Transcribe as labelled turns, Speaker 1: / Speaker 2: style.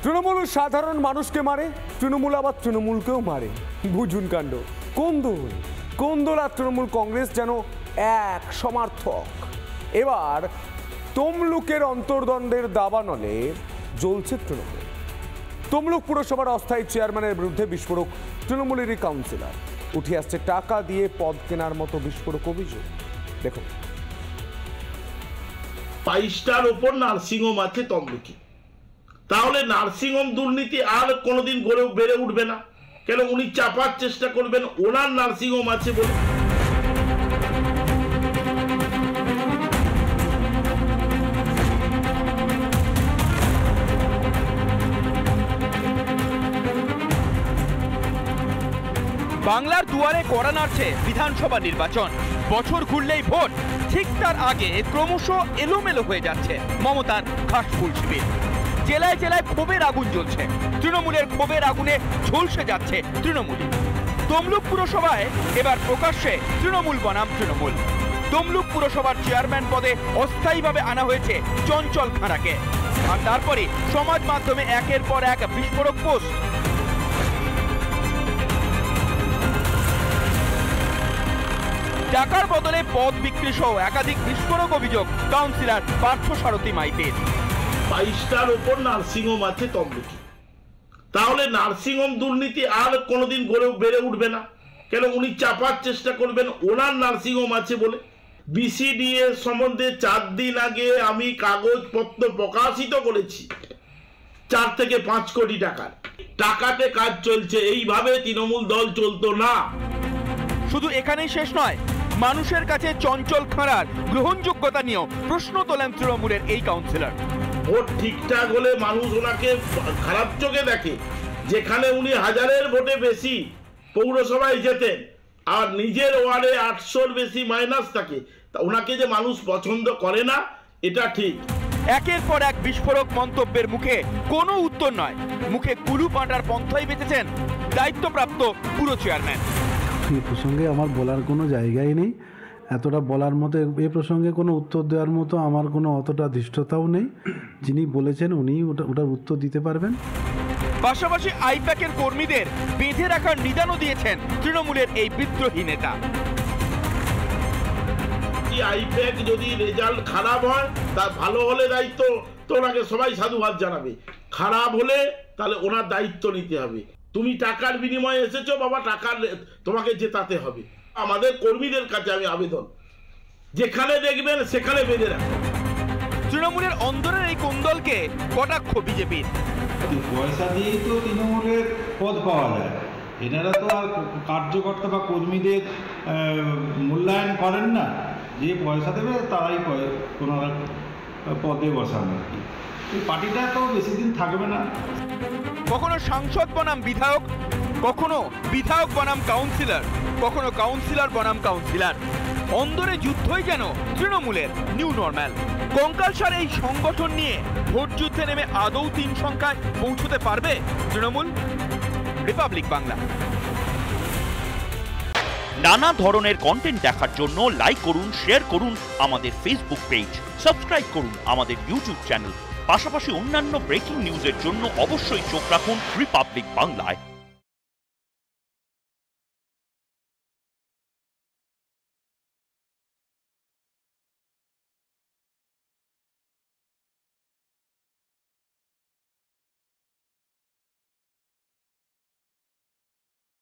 Speaker 1: তৃণমূল সাধারণ মানুষকে মারে, তৃণমূল আবার তৃণমূলকেও মারে। বুঝুন কাণ্ড। কোন্দল আর তৃণমূল কংগ্রেস যেন এক সমার্থক। এবার তমলুকের অন্তর্দ্বন্দ্বের দাবানলে জ্বলছে তৃণমূল। তমলুক পুরসভার অস্থায়ী চেয়ারম্যানের বিরুদ্ধে বিস্ফোরক তৃণমূলেরই কাউন্সিলর। উঠে আসছে টাকা দিয়ে পদ কেনার মতো বিস্ফোরক অভিযোগ। দেখুন,
Speaker 2: 5টার ওপর নার্সিংহোম আছে তমলুকে, তাহলে নার্সিংহোম দুর্নীতি আর কোনোদিন বেড়ে উঠবে না কেন? উনি চাপার চেষ্টা করবেন ওনার নার্সিংহোম আছে বলে।
Speaker 3: বাংলার দুয়ারে কড়া নাড়ছে বিধানসভা নির্বাচন। বছর ঘুরলেই ভোট, ঠিক তার আগে ক্রমশ এলোমেলো হয়ে যাচ্ছে মমতার ঘাসফুল শিবির। জেলায় জেলায় ক্ষোভের আগুন জ্বলছে, তৃণমূলের ক্ষোভের আগুনে ঝলসে যাচ্ছে তৃণমূলই। তমলুক পুরসভায় এবার প্রকাশ্যে তৃণমূল বনাম তৃণমূল। তমলুক পুরসভার চেয়ারম্যান পদে অস্থায়ীভাবে আনা হয়েছে চঞ্চল খাঁড়াকে, আর তারপরে সমাজ মাধ্যমে একের পর এক বিস্ফোরক পোস্ট। টাকার বদলে পদ বিক্রি সহ একাধিক বিস্ফোরক অভিযোগ কাউন্সিলর পার্থসারথী মাইতির।
Speaker 2: 5টার ওপর নার্সিংহোম আছে তমলুকে, তাহলে নার্সিংহোম দুর্নীতি আর কোনোদিন বেড়ে উঠবে না কেন? উনি চাপার চেষ্টা করবেন ওনার নার্সিংহোম আছে বলে। বিসিডিএ সম্বন্ধে 4 দিন আগে আমি কাগজপত্র প্রকাশিত করেছি 4 থেকে 5 কোটি টাকাতে কাজ চলছে। এইভাবে তৃণমূল দল চলতো না।
Speaker 3: শুধু এখানেই শেষ নয়, মানুষের কাছে চঞ্চল খাঁড়ার গ্রহণযোগ্যতা নিয়েও প্রশ্ন তোলেন তৃণমূলের এই কাউন্সিলর।
Speaker 2: ভোট ঠিকঠাক হলে মানুষ ওনাকে খারাপ চোখে দেখে। যেখানে উনি 1000-এর ভোটে বেশি পৌরসভায় যেতেন আর নিজের ওয়ার্ডে 800-র বেশি মাইনাস থাকে, তা ওনাকে যে মানুষ পছন্দ করে না, এটা ঠিক।
Speaker 3: একের পর এক বিস্ফোরক মন্তব্যের মুখে কোনো উত্তর নয়, মুখে কুলু পাঁটার পন্থাই বেঁচেছেন দায়িত্বপ্রাপ্ত পুরো চেয়ারম্যান।
Speaker 4: এই প্রসঙ্গে আমার বলার কোনো জায়গাই নেই, এতটা বলার মতো এ প্রসঙ্গে কোনো উত্তর দেওয়ার মতো আমার কোনো অতটা ধৃষ্টতাও নেই। যিনি বলেছেন উনি ওটার উত্তর দিতে পারবেন।
Speaker 3: পাশাপাশি আইপ্যাকের কর্মীদের বেঁধে রাখার নিদানও দিয়েছেন তৃণমূলের এই বিদ্রোহী নেতা।
Speaker 2: আইপ্যাক যদি রেজাল্ট খারাপ হয়, তা ভালো হলে দায়িত্ব তো ওনাকে সবাই সাধুবাদ জানাবে, খারাপ হলে তাহলে ওনার দায়িত্ব নিতে হবে। তুমি টাকার বিনিময়ে এসেছো বাবা, টাকার তোমাকে জেতাতে হবে। আমাদের কর্মীদের কাছে আমি আবেদন, যেখানে দেখবেন সেখানে বেঁধে রাখো।
Speaker 3: তৃণমূলের অন্দরের এই কোন্দলকে কটাক্ষ বিজেপির।
Speaker 5: পয়সা দিয়েই তো তৃণমূলের পদ পাওয়া যায়, এনারা তো আর কার্যকর্তা বা কর্মীদের মূল্যায়ন করেন না। যে পয়সা দেবে তারাই ওনারা পদে বসান আর কি। এই পার্টিটা তো বেশি দিন থাকবে না।
Speaker 3: কখনো সাংসদ বনাম বিধায়ক, কখনো বিধায়ক বনাম কাউন্সিলর, কখনো কাউন্সিলর বনাম কাউন্সিলর। অন্দরে যুদ্ধই যেন তৃণমূলের নিউ নর্মাল। কঙ্কালসার এই সংগঠন নিয়ে ভোট যুদ্ধে নেমে আদৌ 3 সংখ্যায় পৌঁছতে পারবে তৃণমূল? রিপাবলিক বাংলা।
Speaker 6: নানা ধরনের কন্টেন্ট দেখার জন্য লাইক করুন, শেয়ার করুন আমাদের ফেসবুক পেজ, সাবস্ক্রাইব করুন আমাদের ইউটিউব চ্যানেল। পাশাপাশি অন্যান্য ব্রেকিং নিউজের জন্য অবশ্যই চোখ রাখুন রিপাবলিক বাংলায়।